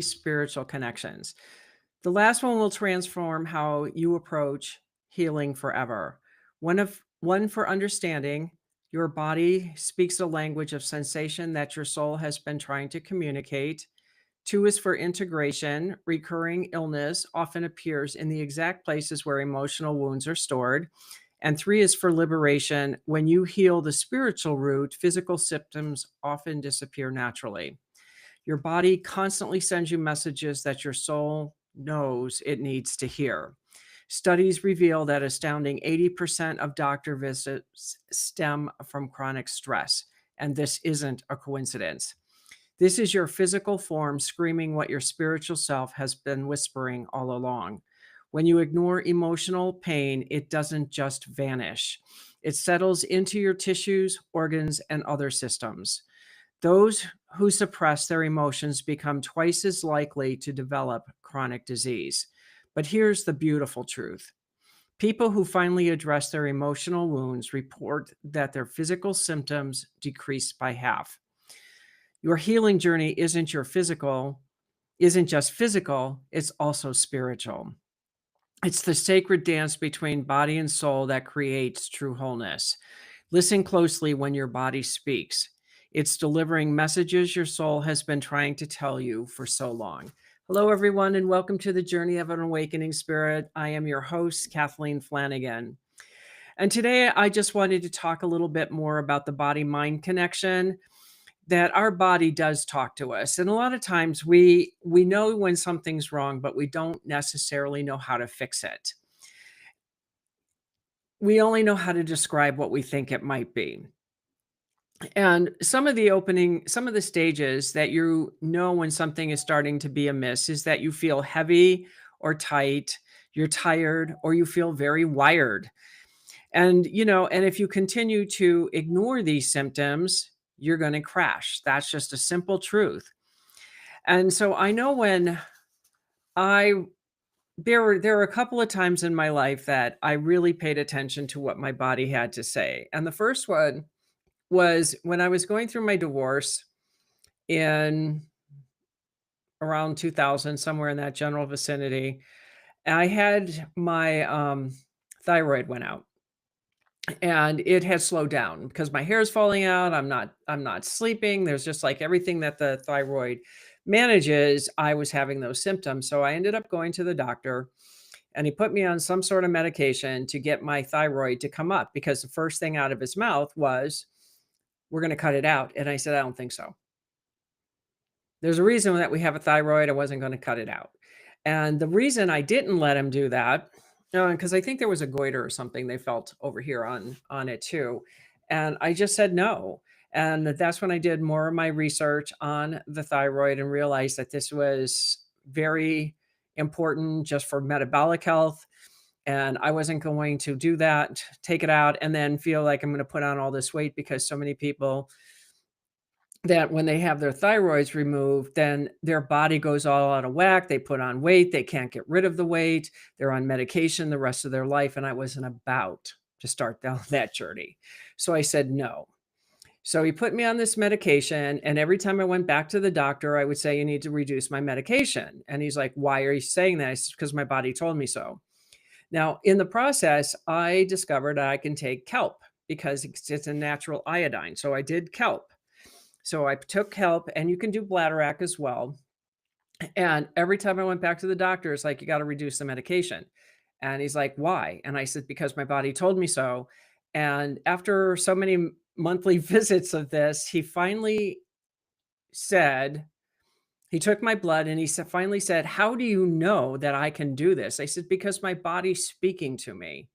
spiritual connections. The last one will transform how you approach healing forever. One for understanding, your body speaks a language of sensation that your soul has been trying to communicate. Two is for integration. Recurring illness often appears in the exact places where emotional wounds are stored. And three is for liberation. When you heal the spiritual root, physical symptoms often disappear naturally. Your body constantly sends you messages that your soul knows it needs to hear. Studies reveal that astounding 80% of doctor visits stem from chronic stress, and this isn't a coincidence. This is your physical form screaming what your spiritual self has been whispering all along. When you ignore emotional pain, it doesn't just vanish. It settles into your tissues, organs, and other systems. Those who suppress their emotions become twice as likely to develop chronic disease. But here's the beautiful truth. People who finally address their emotional wounds report that their physical symptoms decrease by half. Your healing journey isn't just physical, it's also spiritual. It's the sacred dance between body and soul that creates true wholeness. Listen closely when your body speaks. It's delivering messages your soul has been trying to tell you for so long. Hello, everyone, and welcome to the Journey of an Awakening Spirit. I am your host, Kathleen Flanagan. And today I just wanted to talk a little bit more about the body mind connection, that our body does talk to us. And a lot of times we know when something's wrong, but we don't necessarily know how to fix it. We only know how to describe what we think it might be. And some of the stages that you know when something is starting to be amiss is that you feel heavy or tight, you're tired, or you feel very wired. And if you continue to ignore these symptoms, you're going to crash. That's just a simple truth. And so I know when I there were a couple of times in my life that I really paid attention to what my body had to say. And the first one was when I was going through my divorce in around 2000, somewhere in that general vicinity. I had my thyroid went out, and it had slowed down because my hair is falling out. I'm not sleeping. There's just like everything that the thyroid manages. I was having those symptoms. So I ended up going to the doctor, and he put me on some sort of medication to get my thyroid to come up, because the first thing out of his mouth was, "We're going to cut it out." And I said, "I don't think so. There's a reason that we have a thyroid. I wasn't going to cut it out." And the reason I didn't let him do that, because I think there was a goiter or something they felt over here on it too. And I just said no. And that's when I did more of my research on the thyroid and realized that this was very important just for metabolic health. And I wasn't going to do that, take it out, and then feel like I'm going to put on all this weight, because so many people that when they have their thyroids removed, then their body goes all out of whack. They put on weight. They can't get rid of the weight. They're on medication the rest of their life. And I wasn't about to start down that journey. So I said no. So he put me on this medication. And every time I went back to the doctor, I would say, "You need to reduce my medication." And he's like, "Why are you saying that?" I said, "Because my body told me so." Now, in the process, I discovered I can take kelp because it's a natural iodine. So I did kelp. So I took help, and you can do bladderwrack as well. And every time I went back to the doctor, it's like, "You got to reduce the medication." And he's like, "Why?" And I said, "Because my body told me so." And after so many monthly visits of this, he finally said, he took my blood, and finally said, "How do you know that I can do this?" I said, "Because my body's speaking to me."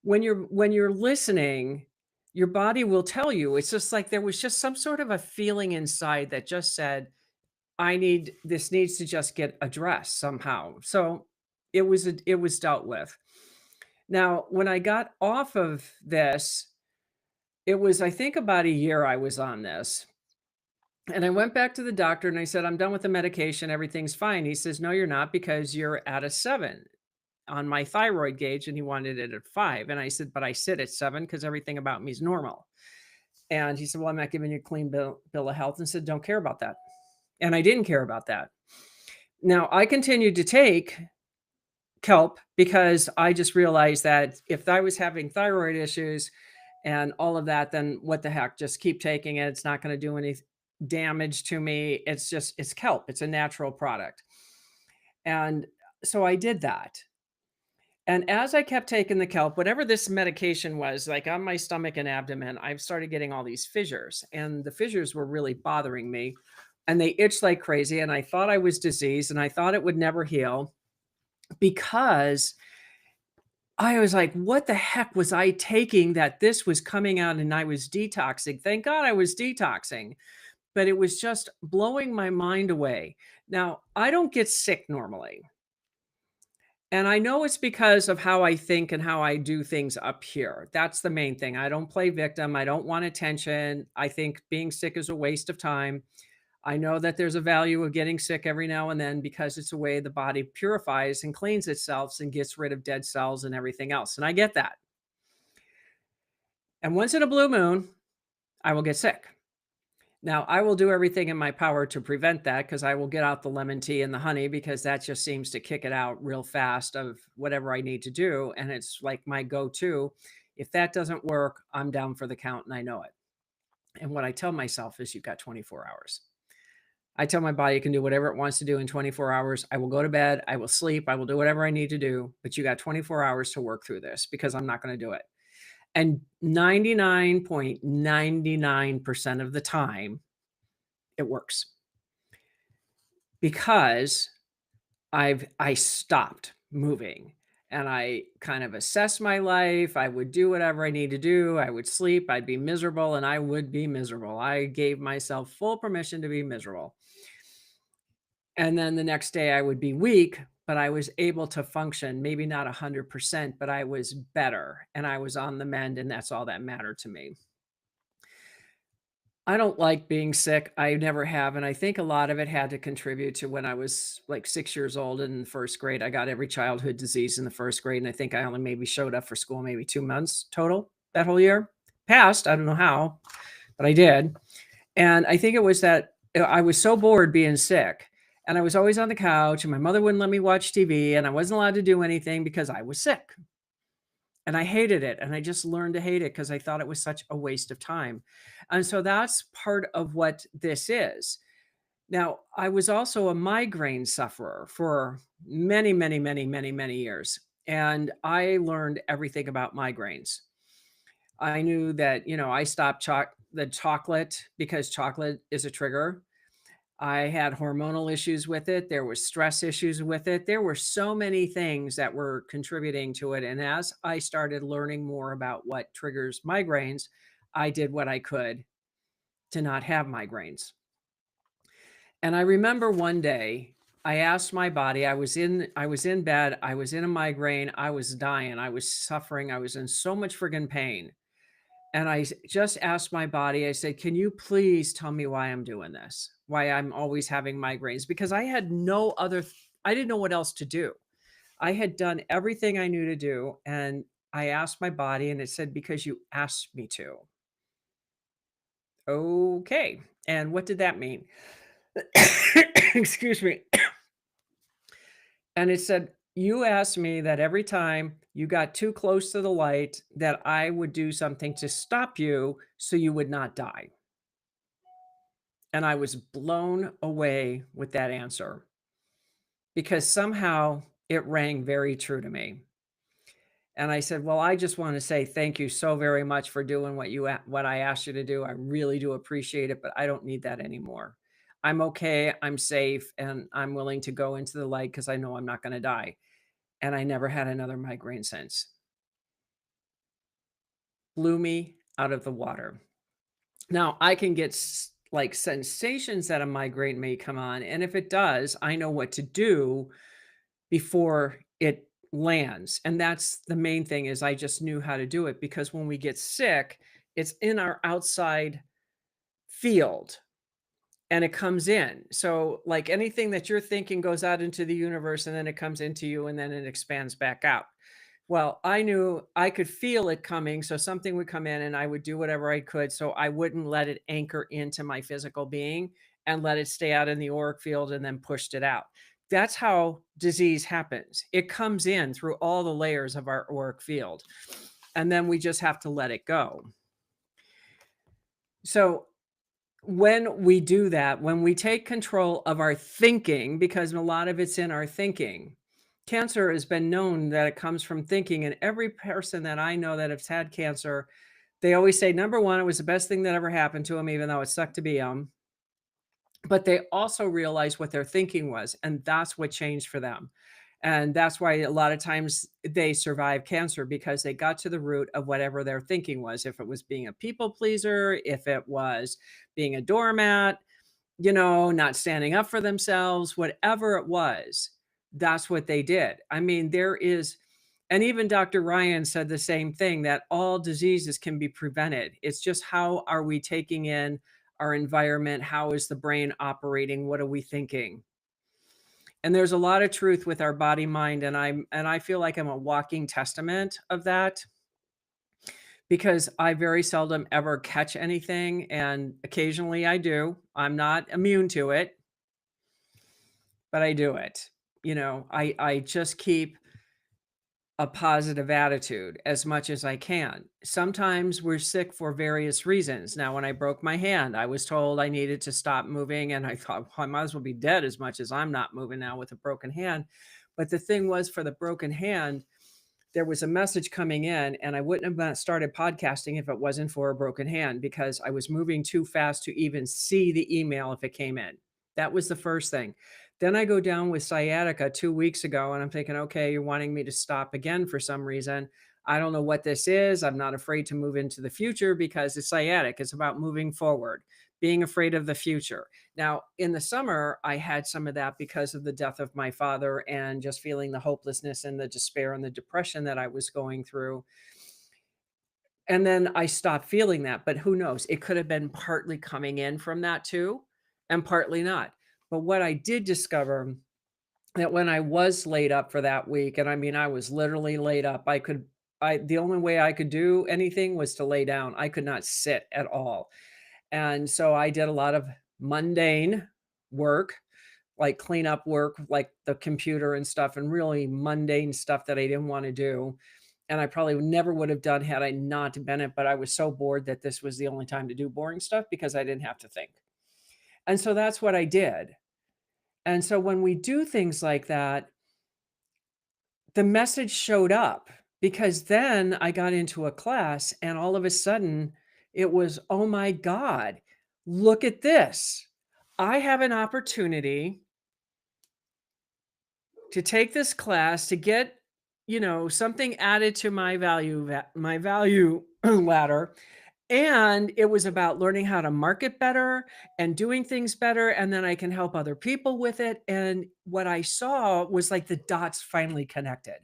When you're listening, your body will tell you. It's just like there was just some sort of a feeling inside that just said, this needs to just get addressed somehow. So it was dealt with. Now, when I got off of this, it was, I think, about a year I was on this. And I went back to the doctor and I said, "I'm done with the medication. Everything's fine." He says, "No, you're not, because you're at a 7 on my thyroid gauge," and he wanted it at 5. And I said, "But I sit at 7 because everything about me is normal." And he said, "Well, I'm not giving you a clean bill of health," and said, "Don't care about that." And I didn't care about that. Now, I continued to take kelp because I just realized that if I was having thyroid issues and all of that, then what the heck, just keep taking it. It's not going to do any damage to me. It's kelp. It's a natural product. And so I did that. And as I kept taking the kelp, whatever this medication was, like on my stomach and abdomen, I started getting all these fissures, and the fissures were really bothering me. And they itched like crazy. And I thought I was diseased and I thought it would never heal because I was like, what the heck was I taking that this was coming out and I was detoxing? Thank God I was detoxing, but it was just blowing my mind away. Now, I don't get sick normally. And I know it's because of how I think and how I do things up here. That's the main thing. I don't play victim. I don't want attention. I think being sick is a waste of time. I know that there's a value of getting sick every now and then because it's a way the body purifies and cleans itself and gets rid of dead cells and everything else. And I get that. And once in a blue moon, I will get sick. Now, I will do everything in my power to prevent that because I will get out the lemon tea and the honey because that just seems to kick it out real fast of whatever I need to do. And it's like my go to. If that doesn't work, I'm down for the count and I know it. And what I tell myself is, you've got 24 hours. I tell my body it can do whatever it wants to do in 24 hours. I will go to bed. I will sleep. I will do whatever I need to do. But you got 24 hours to work through this because I'm not going to do it. And 99.99% of the time, it works because I stopped moving and I kind of assessed my life. I would do whatever I need to do. I would sleep. I'd be miserable and I would be miserable. I gave myself full permission to be miserable. And then the next day I would be weak, but I was able to function, maybe not 100%, but I was better and I was on the mend. And that's all that mattered to me. I don't like being sick. I never have. And I think a lot of it had to contribute to when I was like 6 years old in first grade. I got every childhood disease in the first grade. And I think I only maybe showed up for school maybe 2 months total that whole year. Passed. I don't know how, but I did. And I think it was that I was so bored being sick. And I was always on the couch, and my mother wouldn't let me watch TV, and I wasn't allowed to do anything because I was sick. And I hated it, and I just learned to hate it because I thought it was such a waste of time. And so that's part of what this is. Now, I was also a migraine sufferer for many, many, many, many, many years, and I learned everything about migraines. I knew that, I stopped the chocolate because chocolate is a trigger. I had hormonal issues with it. There was stress issues with it. There were so many things that were contributing to it. And as I started learning more about what triggers migraines, I did what I could to not have migraines. And I remember one day I asked my body, I was in bed, I was in a migraine, I was dying, I was suffering, I was in so much friggin' pain. And just asked my body, I said, "Can you please tell me why I'm doing this? Why I'm always having migraines?" Because I had no other, I didn't know what else to do. I had done everything I knew to do. And I asked my body, and it said, "Because you asked me to." Okay. And what did that mean? Excuse me. And it said, "You asked me that every time you got too close to the light, that I would do something to stop you so you would not die." And I was blown away with that answer because somehow it rang very true to me. And I said, "Well, I just want to say thank you so very much for doing what I asked you to do. I really do appreciate it, but I don't need that anymore. I'm okay, I'm safe, and I'm willing to go into the light because I know I'm not going to die." And I never had another migraine since. Blew me out of the water. Now, I can get like sensations that a migraine may come on. And if it does, I know what to do before it lands. And that's the main thing, is I just knew how to do it because when we get sick, it's in our outside field and it comes in. So like anything that you're thinking goes out into the universe and then it comes into you and then it expands back out. Well, I knew I could feel it coming, so something would come in and I would do whatever I could so I wouldn't let it anchor into my physical being and let it stay out in the auric field and then pushed it out. That's how disease happens. It comes in through all the layers of our auric field, and then we just have to let it go. So when we do that, when we take control of our thinking, because a lot of it's in our thinking, cancer has been known that it comes from thinking. And every person that I know that has had cancer, they always say, number one, it was the best thing that ever happened to them, even though it sucked to be them. But they also realized what their thinking was, and that's what changed for them. And that's why a lot of times they survive cancer because they got to the root of whatever their thinking was. If it was being a people pleaser, if it was being a doormat, not standing up for themselves, whatever it was, that's what they did. I mean, and even Dr. Ryan said the same thing, that all diseases can be prevented. It's just how are we taking in our environment? How is the brain operating? What are we thinking? And there's a lot of truth with our body mind, and I feel like I'm a walking testament of that because I very seldom ever catch anything, and occasionally I do. I'm not immune to it, but I do it. I just keep a positive attitude as much as I can. Sometimes we're sick for various reasons. Now, when I broke my hand, I was told I needed to stop moving, and I thought, well, I might as well be dead as much as I'm not moving now with a broken hand. But the thing was, for the broken hand, there was a message coming in, and I wouldn't have started podcasting if it wasn't for a broken hand because I was moving too fast to even see the email if it came in. That was the first thing. Then I go down with sciatica 2 weeks ago, and I'm thinking, okay, you're wanting me to stop again for some reason. I don't know what this is. I'm not afraid to move into the future because it's sciatic. It's about moving forward, being afraid of the future. Now, in the summer, I had some of that because of the death of my father and just feeling the hopelessness and the despair and the depression that I was going through. And then I stopped feeling that, but who knows? It could have been partly coming in from that too, and partly not. But what I did discover that when I was laid up for that week, and I mean, I was literally laid up, the only way I could do anything was to lay down. I could not sit at all. And so I did a lot of mundane work, like cleanup work, like the computer and stuff, and really mundane stuff that I didn't want to do. And I probably never would have done had I not been it, but I was so bored that this was the only time to do boring stuff because I didn't have to think. And so that's what I did. And so when we do things like that, the message showed up because then I got into a class and all of a sudden it was, oh my God, look at this. I have an opportunity to take this class to get, something added to my value ladder. And it was about learning how to market better and doing things better. And then I can help other people with it. And what I saw was like the dots finally connected.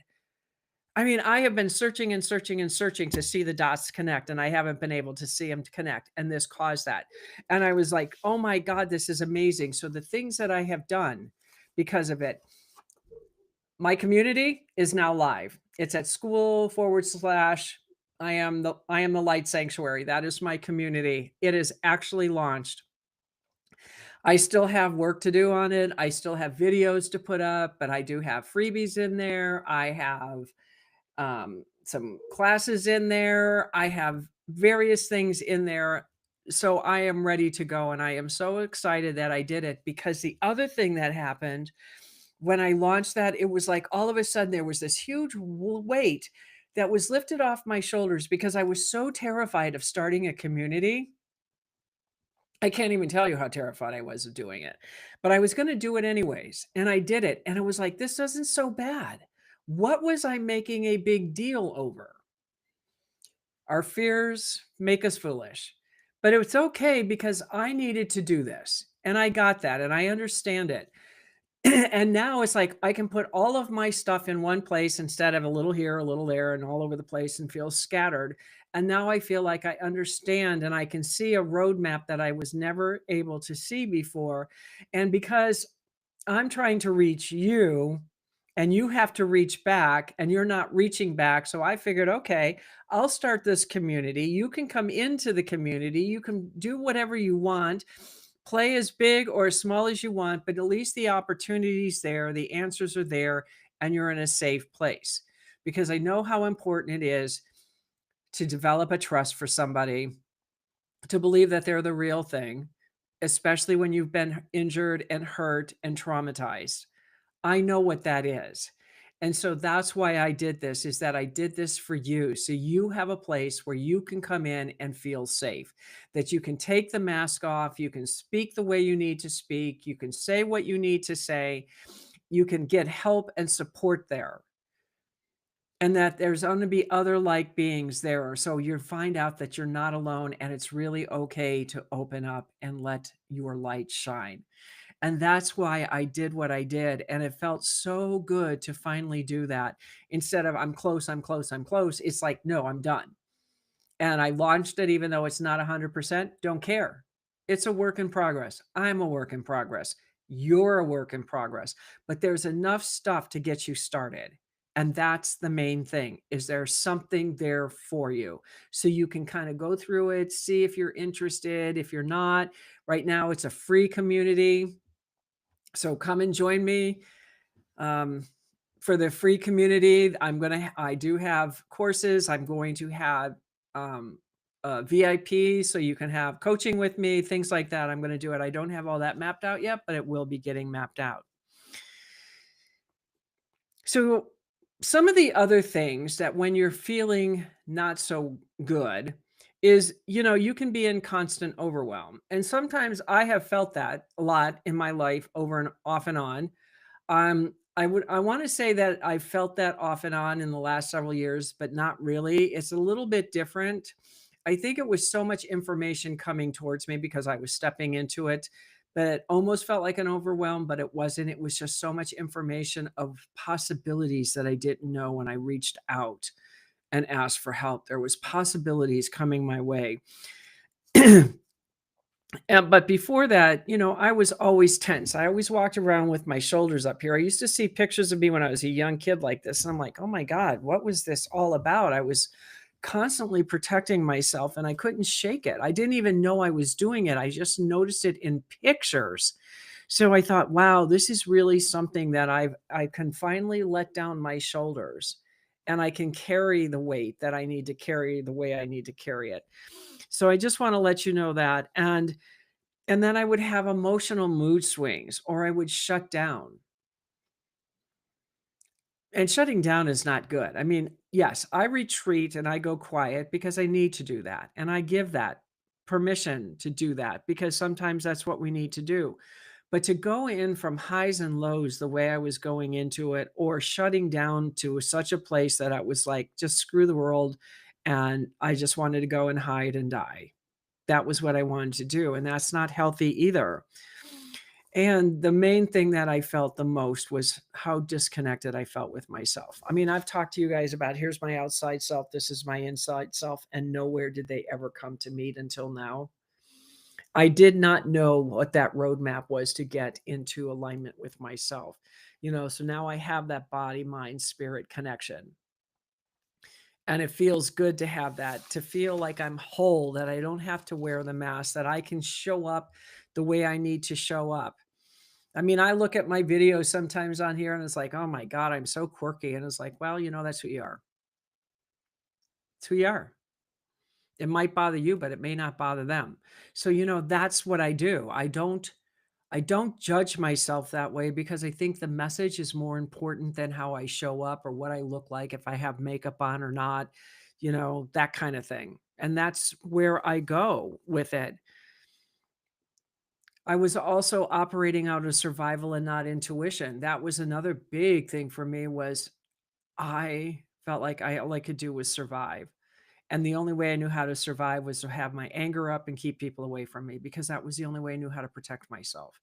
I mean, I have been searching and searching and searching to see the dots connect, and I haven't been able to see them connect. And this caused that. And I was like, oh my God, this is amazing. So the things that I have done because of it, my community is now live. It's at school/. I am the light sanctuary. That is my community. It is actually launched. I still have work to do on it. I still have videos to put up, but I do have freebies in there. I have some classes in there. I have various things in there. So I am ready to go. And I am so excited that I did it because the other thing that happened when I launched that, it was like all of a sudden there was this huge weight that was lifted off my shoulders because I was so terrified of starting a community. I can't even tell you how terrified I was of doing it, but I was going to do it anyways. And I did it. And it was like, this isn't so bad. What was I making a big deal over? Our fears make us foolish, but it's okay because I needed to do this and I got that and I understand it. And now it's like I can put all of my stuff in one place instead of a little here, a little there, and all over the place and feel scattered. And now I feel like I understand and I can see a roadmap that I was never able to see before. And because I'm trying to reach you and you have to reach back and you're not reaching back. So I figured, okay, I'll start this community. You can come into the community. You can do whatever you want. Play as big or as small as you want, but at least the opportunity's there, the answers are there, and you're in a safe place. Because I know how important it is to develop a trust for somebody, to believe that they're the real thing, especially when you've been injured and hurt and traumatized. I know what that is. And so that's why I did this, is that I did this for you. So you have a place where you can come in and feel safe, that you can take the mask off, you can speak the way you need to speak, you can say what you need to say, you can get help and support there. And that there's going to be other like beings there. So you find out that you're not alone and it's really okay to open up and let your light shine. And that's why I did what I did, and it felt so good to finally do that. Instead of I'm close, I'm close, I'm close, it's like, no, I'm done. And I launched it even though it's not 100%, don't care. It's a work in progress. I'm a work in progress. You're a work in progress, but there's enough stuff to get you started. And that's the main thing. Is there something there for you? So you can kind of go through it, see if you're interested, if you're not. Right now it's a free community, so come and join me um, for the free community. I do have courses. I'm going to have VIP, so you can have coaching with me, things like that. I'm going to do it. I don't have all that mapped out yet, but it will be getting mapped out. So some of the other things that when you're feeling not so good is, you can be in constant overwhelm. And sometimes I have felt that a lot in my life over and off and on. I wanna say that I felt that off and on in the last several years, but not really. It's a little bit different. I think it was so much information coming towards me because I was stepping into it, that it almost felt like an overwhelm, but it wasn't. It was just so much information of possibilities that I didn't know when I reached out and asked for help. There was possibilities coming my way. But before that, I was always tense. I always walked around with my shoulders up here. I used to see pictures of me when I was a young kid like this, and I'm like, "Oh my god, what was this all about?" I was constantly protecting myself, and I couldn't shake it. I didn't even know I was doing it. I just noticed it in pictures. So I thought, "Wow, this is really something that I can finally let down my shoulders, and I can carry the weight that I need to carry the way I need to carry it." So I just wanna let you know that, and then I would have emotional mood swings, or I would shut down. And shutting down is not good. I mean, yes, I retreat and I go quiet because I need to do that. And I give that permission to do that because sometimes that's what we need to do. But to go in from highs and lows the way I was going into it, or shutting down to such a place that I was like, just screw the world. And I just wanted to go and hide and die. That was what I wanted to do. And that's not healthy either. And the main thing that I felt the most was how disconnected I felt with myself. I mean, I've talked to you guys about here's my outside self, this is my inside self, and nowhere did they ever come to meet until now. I did not know what that roadmap was to get into alignment with myself. So now I have that body, mind, spirit connection. And it feels good to have that, to feel like I'm whole, that I don't have to wear the mask, that I can show up the way I need to show up. I mean, I look at my videos sometimes on here and it's like, "Oh my god, I'm so quirky," and it's like, "Well, that's who you are. It's who you are." It might bother you, but it may not bother them. So, that's what I do. I don't judge myself that way because I think the message is more important than how I show up or what I look like, if I have makeup on or not, that kind of thing. And that's where I go with it. I was also operating out of survival and not intuition. That was another big thing for me, was I felt like all I could do was survive. And the only way I knew how to survive was to have my anger up and keep people away from me, because that was the only way I knew how to protect myself.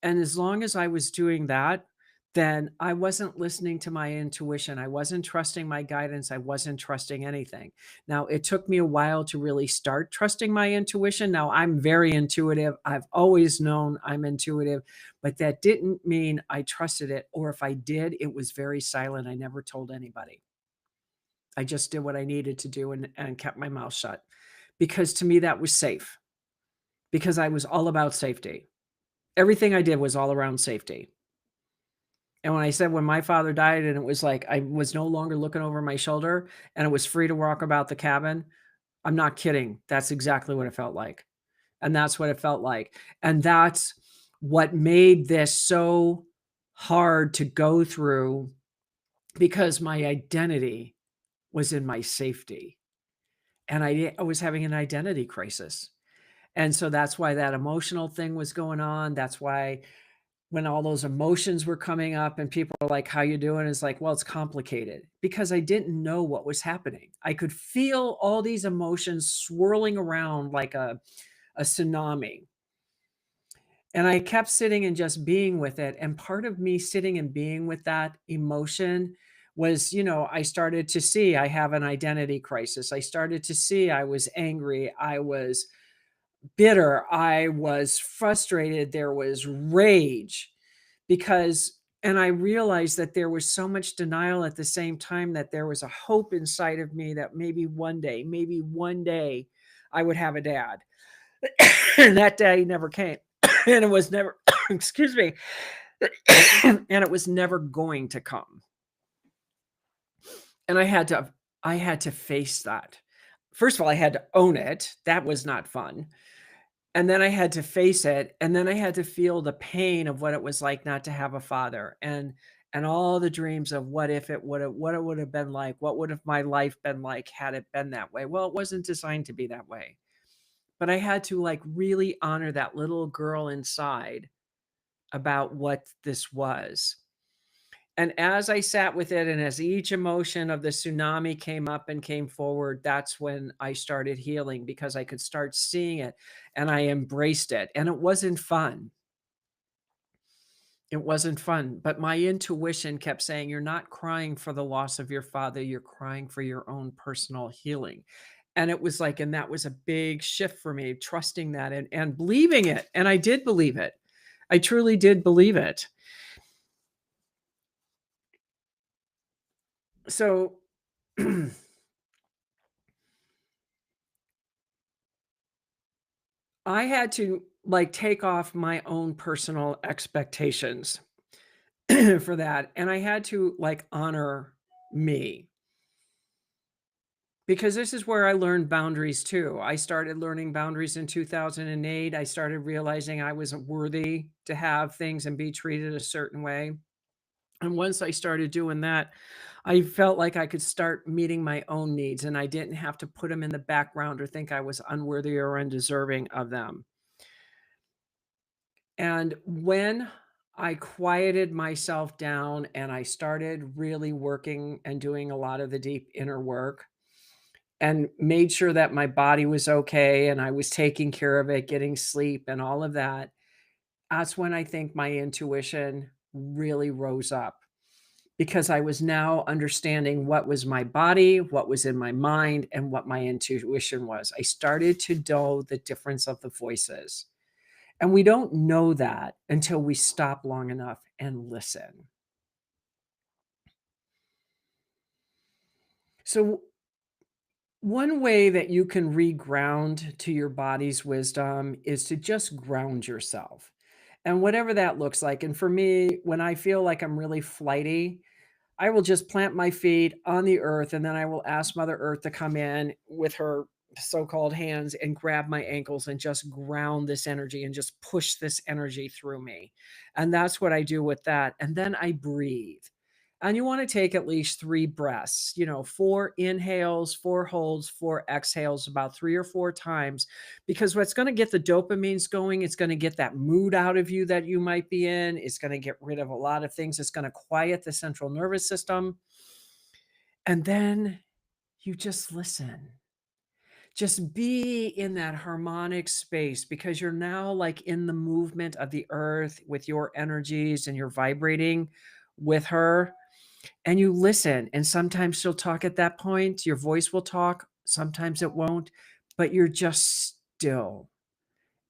And as long as I was doing that, then I wasn't listening to my intuition. I wasn't trusting my guidance. I wasn't trusting anything. Now, it took me a while to really start trusting my intuition. Now, I'm very intuitive. I've always known I'm intuitive, but that didn't mean I trusted it. Or if I did, it was very silent. I never told anybody. I just did what I needed to do and kept my mouth shut, because to me, that was safe. because I was all about safety. Everything I did was all around safety. And when I said when my father died and it was like I was no longer looking over my shoulder and it was free to walk about the cabin, I'm not kidding. That's exactly what it felt like. And that's what it felt like. And that's what made this so hard to go through because my identity was in my safety. And I was having an identity crisis. And so that's why that emotional thing was going on. That's why when all those emotions were coming up and people are like, "How you doing?" It's like, well, it's complicated because I didn't know what was happening. I could feel all these emotions swirling around like a tsunami. And I kept sitting and just being with it. And part of me sitting and being with that emotion was, I started to see I have an identity crisis. I started to see I was angry. I was bitter. I was frustrated. There was rage because, and I realized that there was so much denial at the same time that there was a hope inside of me that maybe one day I would have a dad. And that day never came. And it was never, excuse me, and it was never going to come. And I had to face that. First of all, I had to own it. That was not fun. And then I had to face it, and then I had to feel the pain of what it was like not to have a father, and all the dreams of what if it would have what it would have been like, what would have my life been like had it been that way? Well, it wasn't designed to be that way. But I had to like really honor that little girl inside about what this was. And as I sat with it, and as each emotion of the tsunami came up and came forward, that's when I started healing because I could start seeing it and I embraced it. And it wasn't fun. It wasn't fun. But my intuition kept saying, "You're not crying for the loss of your father, you're crying for your own personal healing." And it was like, and that was a big shift for me, trusting that and believing it. And I did believe it. I truly did believe it. So I had to like take off my own personal expectations for that. And I had to like honor me because this is where I learned boundaries too. I started learning boundaries in 2008. I started realizing I wasn't worthy to have things and be treated a certain way. And once I started doing that, I felt like I could start meeting my own needs and I didn't have to put them in the background or think I was unworthy or undeserving of them. And when I quieted myself down and I started really working and doing a lot of the deep inner work and made sure that my body was okay and I was taking care of it, getting sleep and all of that, that's when I think my intuition really rose up because I was now understanding what was my body, what was in my mind, and what my intuition was. I started to know the difference of the voices. And we don't know that until we stop long enough and listen. So, one way that you can reground to your body's wisdom is to just ground yourself. And whatever that looks like. And for me, when I feel like I'm really flighty, I will just plant my feet on the earth and then I will ask Mother Earth to come in with her so-called hands and grab my ankles and just ground this energy and just push this energy through me. And that's what I do with that. And then I breathe. And you want to take at least 3 breaths, 4 inhales, 4 holds, 4 exhales, about 3 or 4 times, because what's going to get the dopamines going, it's going to get that mood out of you that you might be in. It's going to get rid of a lot of things. It's going to quiet the central nervous system. And then you just listen. Just be in that harmonic space because you're now like in the movement of the earth with your energies and you're vibrating with her and you listen. And sometimes she'll talk at that point. Your voice will talk. Sometimes it won't, but you're just still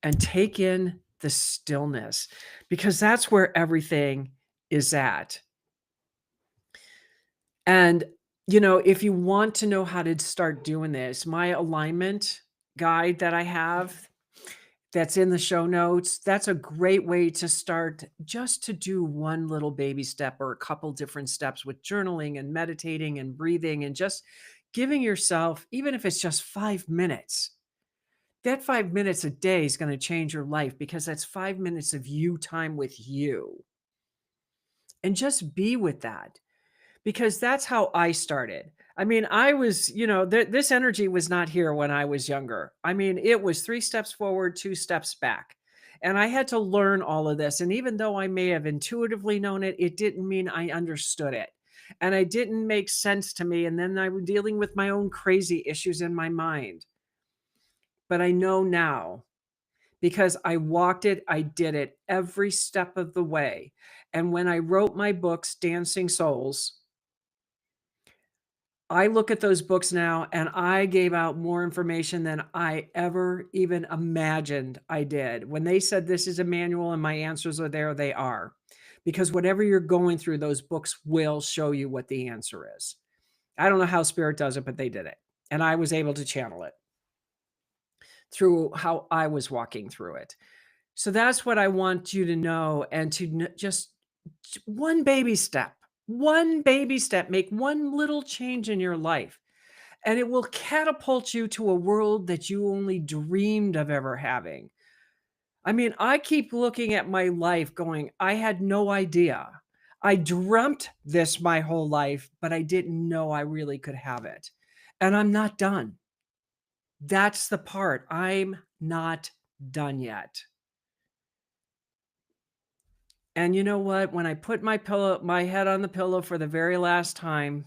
and take in the stillness because that's where everything is at. And, if you want to know how to start doing this, my alignment guide that I have, that's in the show notes. That's a great way to start, just to do one little baby step or a couple different steps with journaling and meditating and breathing and just giving yourself, even if it's just 5 minutes, that 5 minutes a day is going to change your life, because that's 5 minutes of you time with you. And just be with that, because that's how I started. I mean, I was, this energy was not here when I was younger. I mean, it was 3 steps forward, 2 steps back. And I had to learn all of this. And even though I may have intuitively known it, it didn't mean I understood it. And it didn't make sense to me. And then I was dealing with my own crazy issues in my mind. But I know now, because I walked it, I did it every step of the way. And when I wrote my books, Dancing Souls, I look at those books now and I gave out more information than I ever even imagined I did. When they said this is a manual and my answers are there, they are. Because whatever you're going through, those books will show you what the answer is. I don't know how spirit does it, but they did it. And I was able to channel it through how I was walking through it. So that's what I want you to know, and to just one baby step, make one little change in your life, and it will catapult you to a world that you only dreamed of ever having. I mean, I keep looking at my life going, I had no idea. I dreamt this my whole life, but I didn't know I really could have it. And I'm not done. That's the part. I'm not done yet. And you know what? When I put my head on the pillow for the very last time,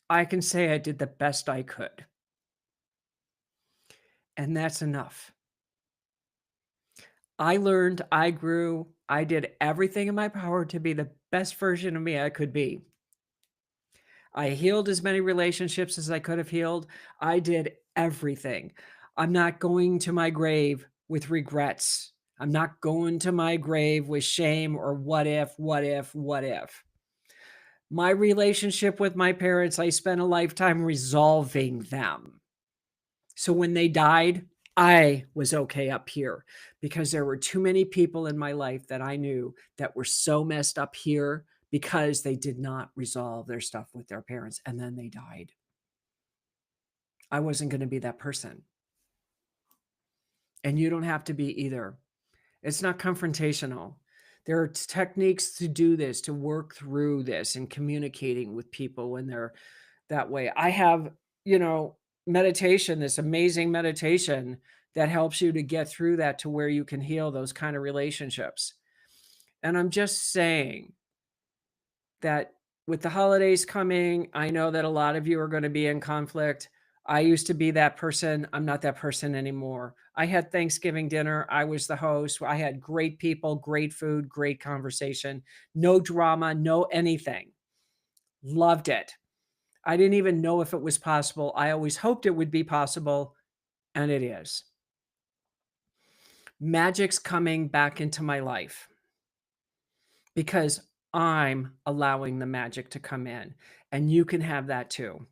I can say I did the best I could. And that's enough. I learned, I grew, I did everything in my power to be the best version of me I could be. I healed as many relationships as I could have healed. I did everything. I'm not going to my grave with regrets. I'm not going to my grave with shame or what if, what if, what if. My relationship with my parents, I spent a lifetime resolving them. So when they died, I was okay up here, because there were too many people in my life that I knew that were so messed up here because they did not resolve their stuff with their parents, and then they died. I wasn't going to be that person. And you don't have to be either. It's not confrontational. There are techniques to do this, to work through this and communicating with people when they're that way. I have, meditation, this amazing meditation that helps you to get through that, to where you can heal those kind of relationships. And I'm just saying that with the holidays coming, I know that a lot of you are going to be in conflict. I used to be that person. I'm not that person anymore. I had Thanksgiving dinner. I was the host. I had great people, great food, great conversation, no drama, no anything. Loved it. I didn't even know if it was possible. I always hoped it would be possible, and it is. Magic's coming back into my life because I'm allowing the magic to come in, and you can have that too.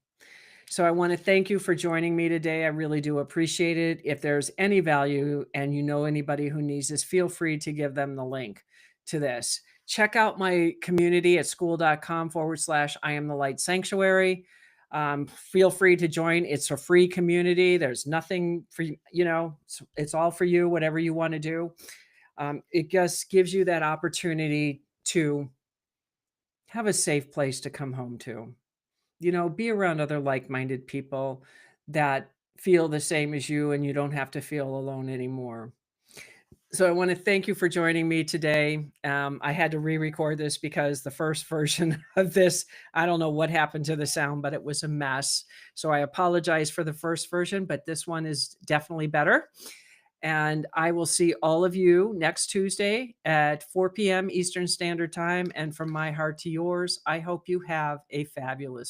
So I want to thank you for joining me today. I really do appreciate it. If there's any value and you know anybody who needs this, feel free to give them the link to this. Check out my community at school.com/I am the light sanctuary. Feel free to join. It's a free community. There's nothing for it's all for you, whatever you want to do. It just gives you that opportunity to have a safe place to come home to. Be around other like-minded people that feel the same as you, and you don't have to feel alone anymore. So I want to thank you for joining me today. I had to re-record this because the first version of this, I don't know what happened to the sound, but it was a mess. So I apologize for the first version, but this one is definitely better. And I will see all of you next Tuesday at 4 p.m. Eastern Standard Time. And from my heart to yours, I hope you have a fabulous